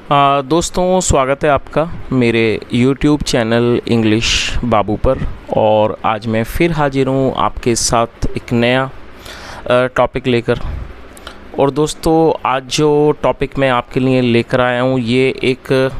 दोस्तों, स्वागत है आपका मेरे YouTube चैनल इंग्लिश बाबू पर। और आज मैं फिर हाजिर हूँ आपके साथ एक नया टॉपिक लेकर। और दोस्तों, आज जो टॉपिक मैं आपके लिए लेकर आया हूँ ये एक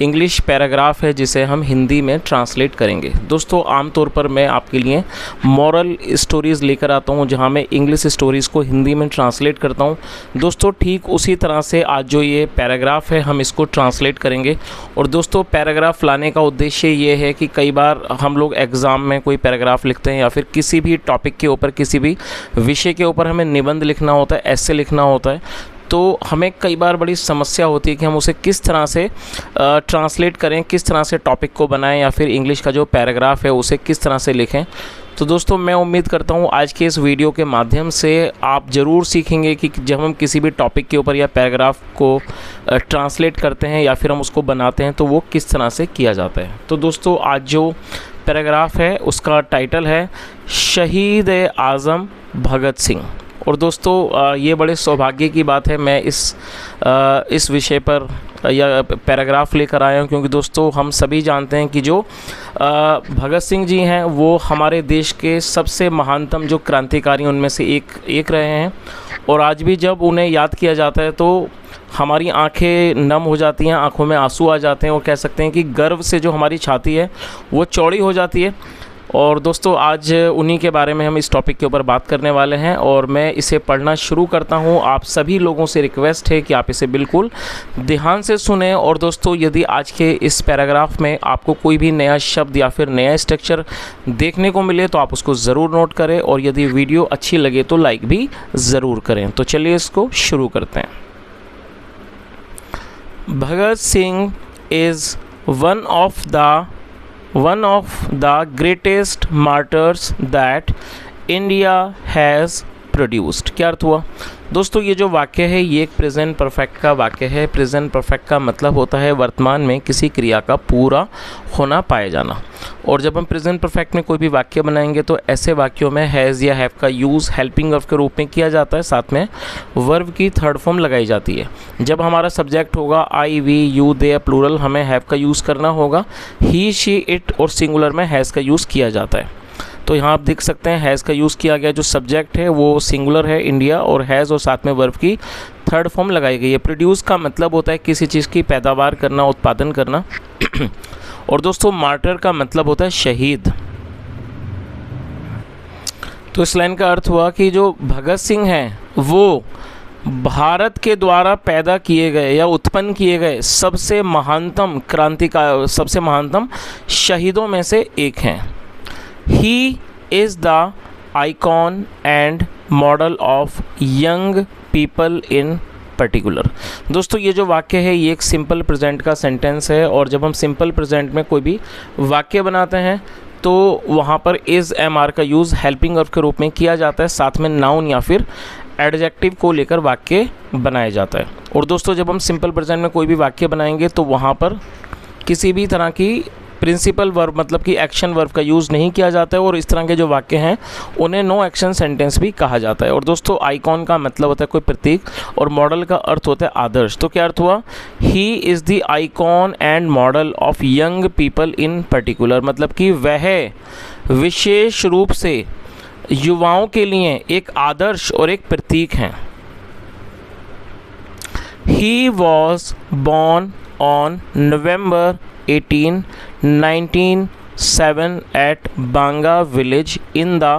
इंग्लिश पैराग्राफ है जिसे हम हिंदी में ट्रांसलेट करेंगे। दोस्तों, आमतौर पर मैं आपके लिए मॉरल स्टोरीज़ लेकर आता हूँ जहाँ मैं इंग्लिश स्टोरीज़ को हिंदी में ट्रांसलेट करता हूँ। दोस्तों, ठीक उसी तरह से आज जो ये पैराग्राफ है हम इसको ट्रांसलेट करेंगे। और दोस्तों, पैराग्राफ लाने का उद्देश्य ये है कि कई बार हम लोग एग्ज़ाम में कोई पैराग्राफ लिखते हैं या फिर किसी भी टॉपिक के ऊपर, किसी भी विषय के ऊपर हमें निबंध लिखना होता है, ऐसे लिखना होता है, तो हमें कई बार बड़ी समस्या होती है कि हम उसे किस तरह से ट्रांसलेट करें, किस तरह से टॉपिक को बनाएं या फिर इंग्लिश का जो पैराग्राफ है उसे किस तरह से लिखें। तो दोस्तों, मैं उम्मीद करता हूँ आज के इस वीडियो के माध्यम से आप ज़रूर सीखेंगे कि जब हम किसी भी टॉपिक के ऊपर या पैराग्राफ को ट्रांसलेट करते हैं या फिर हम उसको बनाते हैं तो वो किस तरह से किया जाता है। तो दोस्तों, आज जो पैराग्राफ है उसका टाइटल है शहीद आज़म भगत सिंह। और दोस्तों, ये बड़े सौभाग्य की बात है मैं इस विषय पर या पैराग्राफ लेकर आया हूँ, क्योंकि दोस्तों हम सभी जानते हैं कि जो भगत सिंह जी हैं वो हमारे देश के सबसे महानतम जो क्रांतिकारी उनमें से एक रहे हैं। और आज भी जब उन्हें याद किया जाता है तो हमारी आंखें नम हो जाती हैं, आंखों में आंसू आ जाते हैं और कह सकते हैं कि गर्व से जो हमारी छाती है वो चौड़ी हो जाती है। और दोस्तों, आज उन्हीं के बारे में हम इस टॉपिक के ऊपर बात करने वाले हैं और मैं इसे पढ़ना शुरू करता हूं। आप सभी लोगों से रिक्वेस्ट है कि आप इसे बिल्कुल ध्यान से सुनें। और दोस्तों, यदि आज के इस पैराग्राफ में आपको कोई भी नया शब्द या फिर नया स्ट्रक्चर देखने को मिले तो आप उसको ज़रूर नोट करें, और यदि वीडियो अच्छी लगे तो लाइक भी ज़रूर करें। तो चलिए इसको शुरू करते हैं। Bhagat Singh is one of the greatest martyrs that India has produced। क्या अर्थ हुआ दोस्तों? ये जो वाक्य है ये एक प्रेजेंट परफेक्ट का वाक्य है। प्रेजेंट परफेक्ट का मतलब होता है वर्तमान में किसी क्रिया का पूरा होना, पाया जाना। और जब हम प्रेजेंट परफेक्ट में कोई भी वाक्य बनाएंगे तो ऐसे वाक्यों में हैज़ या हैव का यूज़ हेल्पिंग वर्ब के रूप में किया जाता है, साथ में वर्ब की थर्ड फॉर्म लगाई जाती है। जब हमारा सब्जेक्ट होगा आई, वी, यू, दे, प्लूरल, हमें हैव का यूज़ करना होगा। ही, शी, इट और सिंगुलर में हैज़ का यूज़ किया जाता है। तो यहाँ आप देख सकते हैं हैज़ का यूज़ किया गया। जो सब्जेक्ट है वो सिंगुलर है, इंडिया, और हैज़ और साथ में वर्ब की थर्ड फॉर्म लगाई गई है। प्रोड्यूस का मतलब होता है किसी चीज़ की पैदावार करना, उत्पादन करना। और दोस्तों, मार्टर का मतलब होता है शहीद। तो इस लाइन का अर्थ हुआ कि जो भगत सिंह हैं वो भारत के द्वारा पैदा किए गए या उत्पन्न किए गए सबसे महानतम सबसे महानतम शहीदों में से एक हैं। He is the icon and model of young people in particular. दोस्तों, ये जो वाक्य है ये एक सिंपल प्रेजेंट का सेंटेंस है। और जब हम सिंपल प्रेजेंट में कोई भी वाक्य बनाते हैं तो वहाँ पर इज़ एम आर का यूज़ हेल्पिंग वर्ब के रूप में किया जाता है, साथ में नाउन या फिर एडजेक्टिव को लेकर वाक्य बनाया जाता है। और दोस्तों, जब हम सिंपल प्रेजेंट में कोई भी वाक्य बनाएंगे तो वहाँ पर किसी भी तरह की प्रिंसिपल वर्ब मतलब कि एक्शन वर्ब का यूज़ नहीं किया जाता है। और इस तरह के जो वाक्य हैं उन्हें नो एक्शन सेंटेंस भी कहा जाता है। और दोस्तों, आइकॉन का मतलब होता है कोई प्रतीक और मॉडल का अर्थ होता है आदर्श। तो क्या अर्थ हुआ? He is the icon and model of young people in particular, मतलब कि वह विशेष रूप से युवाओं के लिए एक आदर्श और एक प्रतीक हैं। He was born on November 18, 1907 at Banga village in the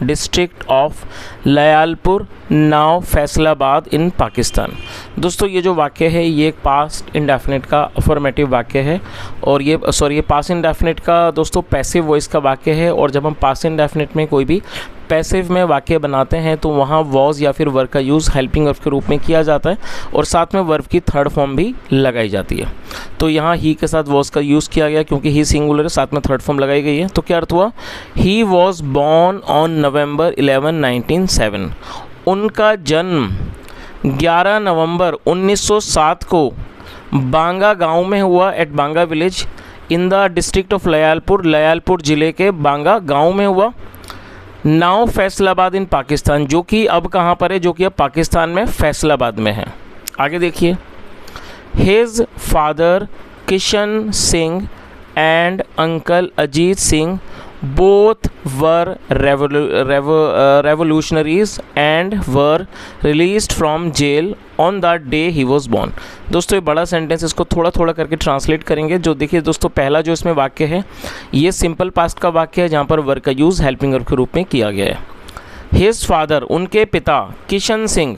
district of Lyallpur, now Faisalabad in Pakistan. दोस्तों, ये जो वाक्य है ये एक पास्ट इंडेफिनिट का अफर्मेटिव वाक्य है। और ये पास्ट इंडेफिनिट का दोस्तों पैसिव वॉइस का वाक्य है। और जब हम पास्ट इंडेफिनिट में कोई भी पैसिव में वाक्य बनाते हैं तो वहाँ वॉज या फिर वर्ब का यूज़ हेल्पिंग वर्ब के रूप में किया जाता है और साथ में वर्ब की थर्ड फॉर्म भी लगाई जाती है। तो यहाँ ही के साथ वॉज का यूज़ किया गया क्योंकि ही सिंगुलर है, साथ में थर्ड फॉर्म लगाई गई है। तो क्या अर्थ हुआ? He was born on November 11, 1907। उनका जन्म 11 नवंबर 1907 को बांगा गांव में हुआ, at Banga village in the district of Lyallpur ज़िले के बांगा गांव में हुआ। नाउ फैसलाबाद इन पाकिस्तान, जो कि अब कहाँ पर है? जो कि अब पाकिस्तान में फैसलाबाद में है। आगे देखिए, His father Kishan Singh and uncle Ajit Singh both were revolutionaries and were released from jail on the day he was born। दोस्तों ये बड़ा सेंटेंस, इसको थोड़ा थोड़ा करके ट्रांसलेट करेंगे। जो देखिए दोस्तों, पहला जो इसमें वाक्य है ये सिंपल पास्ट का वाक्य है जहाँ पर वर का यूज़ हेल्पिंग वर्ब के रूप में किया गया है। हिज फादर, उनके पिता किशन सिंह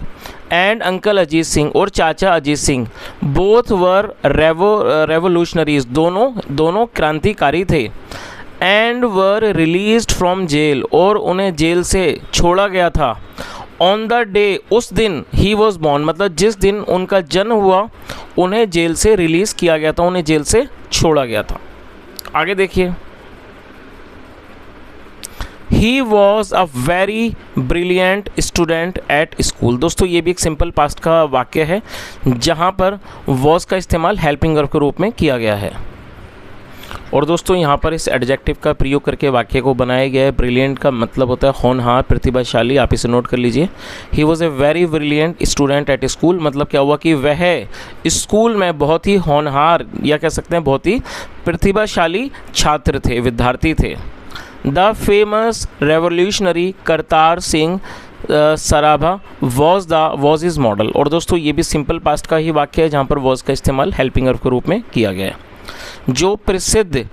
एंड अंकल अजीत सिंह, और चाचा Ajit Singh, both were revolutionaries, दोनों क्रांतिकारी थे। And were released from jail, और उन्हें जेल से छोड़ा गया था। ऑन द डे, उस दिन, ही वॉज बॉर्न, मतलब जिस दिन उनका जन्म हुआ उन्हें जेल से रिलीज़ किया गया था, उन्हें जेल से छोड़ा गया था। आगे देखिए, he was a very brilliant student at school. दोस्तों ये भी एक सिंपल पास्ट का वाक्य है जहाँ पर वॉज का इस्तेमाल हेल्पिंग वर्ब के रूप में किया गया है। और दोस्तों यहाँ पर इस एडजेक्टिव का प्रयोग करके वाक्य को बनाया गया है। ब्रिलियंट का मतलब होता है होनहार, प्रतिभाशाली, आप इसे नोट कर लीजिए। He was a very brilliant student at school, मतलब क्या हुआ कि वह स्कूल में बहुत ही होनहार या कह सकते हैं बहुत ही प्रतिभाशाली छात्र थे, विद्यार्थी थे। The famous revolutionary Kartar Singh Sarabha was is model. और दोस्तों ये भी सिंपल पास्ट का ही वाक्य है जहाँ पर वॉज का इस्तेमाल हेल्पिंग वर्ब के रूप में किया गया है। जो प्रसिद्ध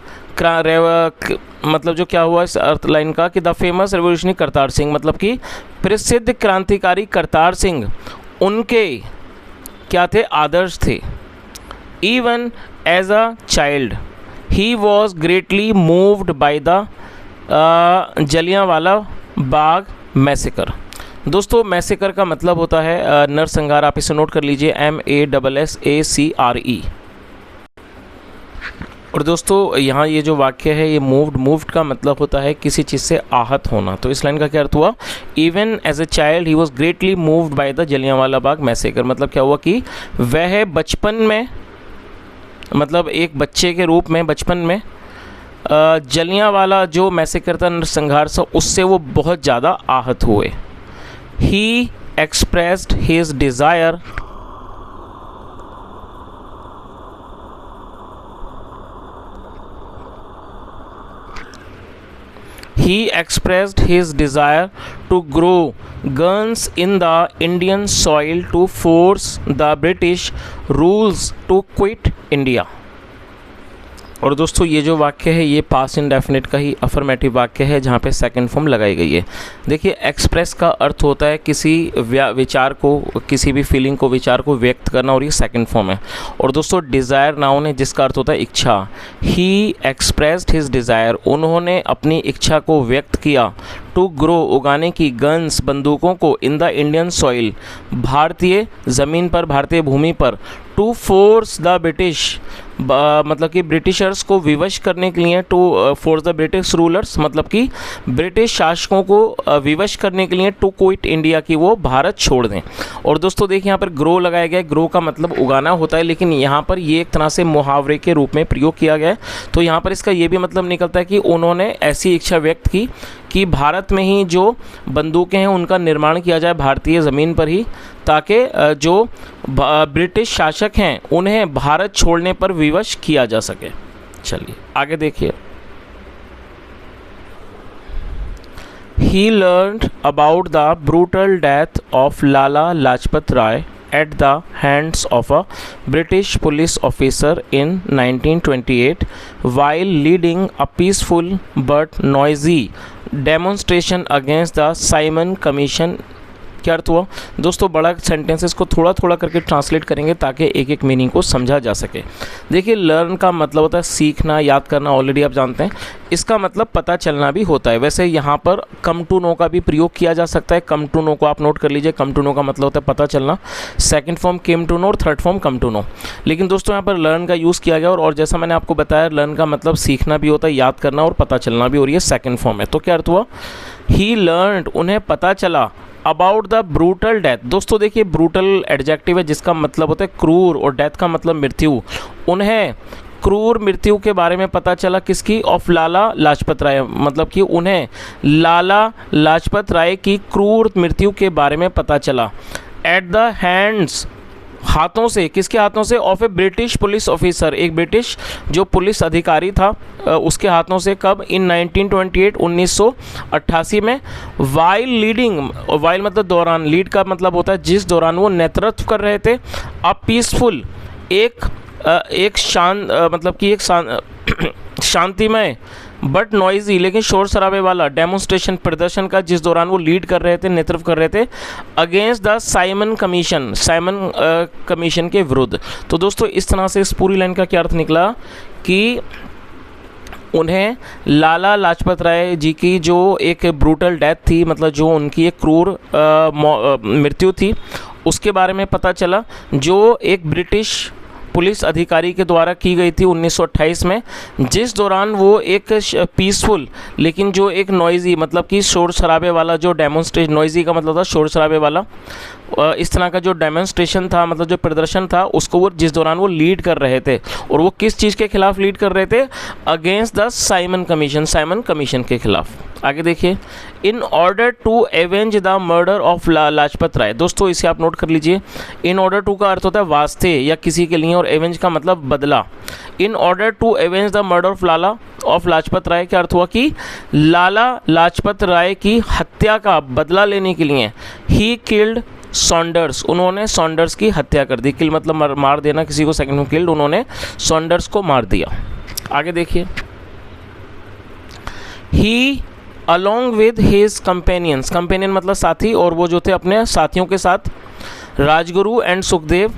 मतलब जो क्या हुआ इस अर्थ लाइन का कि the famous revolutionary Kartar Singh, मतलब कि प्रसिद्ध क्रांतिकारी करतार सिंह उनके क्या थे, आदर्श थे। Even as a child he was greatly moved by the Jallianwala Bagh massacre. दोस्तों मैसेकर का मतलब होता है नरसंहार, आप इसे नोट कर लीजिए, MASSACRE। और दोस्तों यहाँ ये जो वाक्य है ये मूव्ड का मतलब होता है किसी चीज़ से आहत होना। तो इस लाइन का क्या अर्थ हुआ, even as a child he was greatly moved by the Jallianwala Bagh massacre, मतलब क्या हुआ कि वह बचपन में, मतलब एक बच्चे के रूप में बचपन में जलियांवाला जो मैसेकर था, नरसंहार था, उससे वो बहुत ज़्यादा आहत हुए। He expressed his desire He expressed his desire to grow guns in the Indian soil to force the British rules to quit India। और दोस्तों ये जो वाक्य है ये पास्ट इंडेफिनिट का ही अफर्मेटिव वाक्य है जहाँ पे सेकंड फॉर्म लगाई गई है। देखिए एक्सप्रेस का अर्थ होता है किसी विचार को, किसी भी फीलिंग को, विचार को व्यक्त करना, और ये सेकंड फॉर्म है। और दोस्तों डिज़ायर नाउन है जिसका अर्थ होता है इच्छा। ही एक्सप्रेस्ड हिज डिज़ायर, उन्होंने अपनी इच्छा को व्यक्त किया। टू ग्रो, उगाने की, गन्स, बंदूकों को, इन द इंडियन सॉइल, भारतीय ज़मीन पर, भारतीय भूमि पर। टू फोर्स द ब्रिटिश, मतलब कि ब्रिटिशर्स को विवश करने के लिए, to force the British rulers, मतलब कि ब्रिटिश शासकों को विवश करने के लिए, टू क्विट इंडिया, की वो भारत छोड़ दें। और दोस्तों देखिए यहाँ पर ग्रो लगाया गया है, ग्रो का मतलब उगाना होता है, लेकिन यहाँ पर ये एक तरह से मुहावरे के रूप में प्रयोग किया गया है। तो यहाँ पर इसका ये भी मतलब निकलता है कि उन्होंने ऐसी इच्छा व्यक्त की कि भारत में ही जो बंदूकें हैं उनका निर्माण किया जाए भारतीय ज़मीन पर ही, ताकि जो ब्रिटिश शासक हैं उन्हें भारत छोड़ने पर विवश किया जा सके। चलिए आगे देखिए। He learned about the brutal death of Lala Lajpat Rai at the hands of a British police officer in 1928 while leading a peaceful but noisy demonstration against the Simon Commission। क्या अर्थ हुआ दोस्तों, बड़ा सेंटेंसेस को थोड़ा थोड़ा करके translate करेंगे ताकि एक एक मीनिंग को समझा जा सके। देखिए लर्न का मतलब होता है सीखना, याद करना, ऑलरेडी आप जानते हैं। इसका मतलब पता चलना भी होता है। वैसे यहाँ पर कम टू नो का भी प्रयोग किया जा सकता है। कम टू नो को आप नोट कर लीजिए, कम टू नो का मतलब होता है पता चलना। Second form came to know और third form come to know. लेकिन दोस्तों यहाँ पर लर्न का यूज़ किया गया और जैसा मैंने आपको बताया लर्न का मतलब सीखना भी होता है, याद करना और पता चलना भी, और ये सेकंड फॉर्म है। तो क्या अर्थ हुआ, ही लर्नड, उन्हें पता चला, अबाउट द ब्रूटल डेथ। दोस्तों देखिए ब्रूटल एडजेक्टिव है जिसका मतलब होता है क्रूर, और डेथ का मतलब मृत्यु। उन्हें क्रूर मृत्यु के बारे में पता चला, किसकी, ऑफ लाला लाजपत राय, मतलब कि उन्हें लाला लाजपत राय की क्रूर मृत्यु के बारे में पता चला। एट द हैंड्स हाथों से, किसके हाथों से? Of A British police officer, एक ब्रिटिश जो पुलिस अधिकारी था उसके हाथों से। कब? इन 1928, 1988 में। वाइल लीडिंग, वाइल मतलब दौरान, लीड का मतलब होता है जिस दौरान वो नेतृत्व कर रहे थे। अब पीसफुल, एक मतलब कि एक शांतिमय बट नॉइजी, लेकिन शोर शराबे वाला डेमोन्स्ट्रेशन, प्रदर्शन का, जिस दौरान वो लीड कर रहे थे, नेतृत्व कर रहे थे against the Simon Commission, Simon Commission के विरुद्ध। तो दोस्तों इस तरह से इस पूरी लाइन का क्या अर्थ निकला कि उन्हें लाला लाजपत राय जी की जो एक ब्रूटल डेथ थी, मतलब जो उनकी एक क्रूर मृत्यु थी, उसके बारे में पता चला, जो एक ब्रिटिश पुलिस अधिकारी के द्वारा की गई थी 1928 में, जिस दौरान वो एक पीसफुल लेकिन जो एक नॉइजी मतलब कि शोर शराबे वाला जो डेमोन्स्ट्रेशन, नॉइजी का मतलब था शोर शराबे वाला, इस तरह का जो डेमोन्स्ट्रेशन था, मतलब जो प्रदर्शन था, उसको वो जिस दौरान वो लीड कर रहे थे। और वो किस चीज़ के खिलाफ लीड कर रहे थे? Against the Simon Commission, Simon Commission के खिलाफ। आगे देखिए, in order to avenge the murder of Lajpat Rai. दोस्तों इसे आप नोट कर लीजिए। इन ऑर्डर टू का अर्थ होता है वास्ते या किसी के लिए, और एवेंज का मतलब बदला। In order to avenge the murder of Lajpat Rai का अर्थ हुआ कि लाला लाजपत राय की हत्या का बदला लेने के लिए ही किल्ड सॉन्डर्स, उन्होंने सॉन्डर्स की हत्या कर दी। किल मतलब मार देना किसी को, सेकंड में किल्ड, उन्होंने सॉन्डर्स को मार दिया। आगे देखिए, he along with his companions, companion मतलब साथी, और वो जो थे अपने साथियों के साथ, Rajguru and Sukhdev,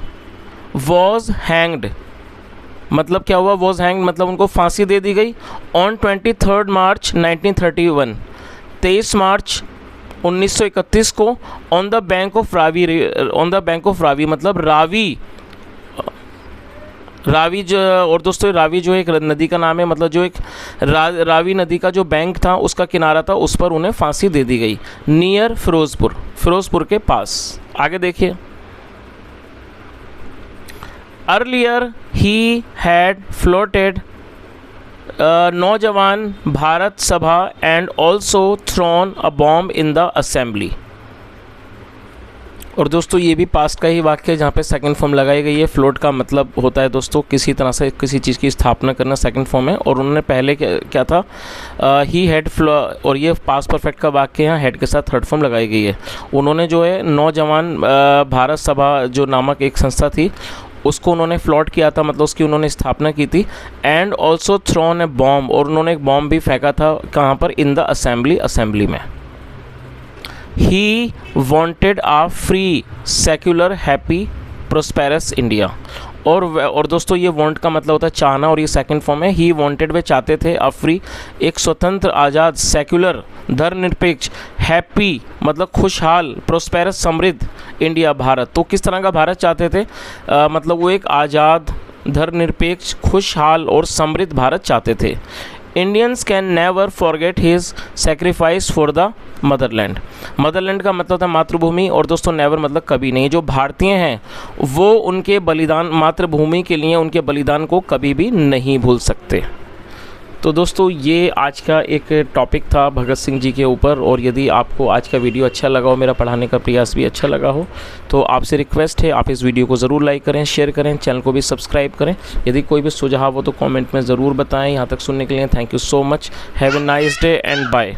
was hanged, मतलब क्या हुआ? वॉज हैंग्ड मतलब उनको फांसी दे दी गई। ऑन 23 मार्च 1931, 23 मार्च 1931 को, on the bank of Ravi, on the bank of Ravi मतलब रावी जो, और दोस्तों रावी जो एक नदी का नाम है, मतलब जो एक रावी नदी का जो बैंक था उसका किनारा था, उस पर उन्हें फांसी दे दी गई, नियर फिरोजपुर, फिरोजपुर के पास। आगे देखिए, earlier he had floated Naujawan Bharat Sabha and also thrown a bomb in the assembly. और दोस्तों ये भी पास्ट का ही वाक्य है जहाँ पे सेकंड फॉर्म लगाई गई है। फ्लोट का मतलब होता है दोस्तों किसी तरह से किसी चीज़ की स्थापना करना, सेकंड फॉर्म है। और उन्होंने पहले क्या था? ही हैड और ये पास्ट परफेक्ट का वाक्य यहाँ हेड के साथ थर्ड फॉर्म लगाई गई है। उन्होंने जो है नौजवान भारत सभा जो नामक एक संस्था थी उसको उन्होंने फ्लॉट किया था, मतलब उसकी उन्होंने स्थापना की थी। And also thrown a bomb, और उन्होंने एक बॉम्ब भी फेंका था, कहाँ पर? इन द असेंबली, असेंबली में। He wanted a free secular happy prosperous India. और दोस्तों ये वांट का मतलब होता है चाहना, और ये सेकंड फॉर्म है। ही वांटेड, वे चाहते थे, अ फ्री एक स्वतंत्र, आज़ाद, सेक्युलर धर्मनिरपेक्ष, हैप्पी मतलब खुशहाल, प्रोस्पेरस समृद्ध इंडिया भारत। तो किस तरह का भारत चाहते थे? मतलब वो एक आज़ाद, धर्मनिरपेक्ष, खुशहाल और समृद्ध भारत चाहते थे। Indians can never forget his sacrifice for the Motherland. Motherland का मतलब था मातृभूमि, और दोस्तों नेवर मतलब कभी नहीं। जो भारतीय हैं वो उनके बलिदान, मातृभूमि के लिए उनके बलिदान को कभी भी नहीं भूल सकते। तो दोस्तों ये आज का एक टॉपिक था भगत सिंह जी के ऊपर। और यदि आपको आज का वीडियो अच्छा लगा हो, मेरा पढ़ाने का प्रयास भी अच्छा लगा हो, तो आपसे रिक्वेस्ट है आप इस वीडियो को ज़रूर लाइक करें, शेयर करें, चैनल को भी सब्सक्राइब करें। यदि कोई भी सुझाव हो तो कमेंट में ज़रूर बताएं। यहाँ तक सुनने के लिए thank you so much. Have a nice day and bye.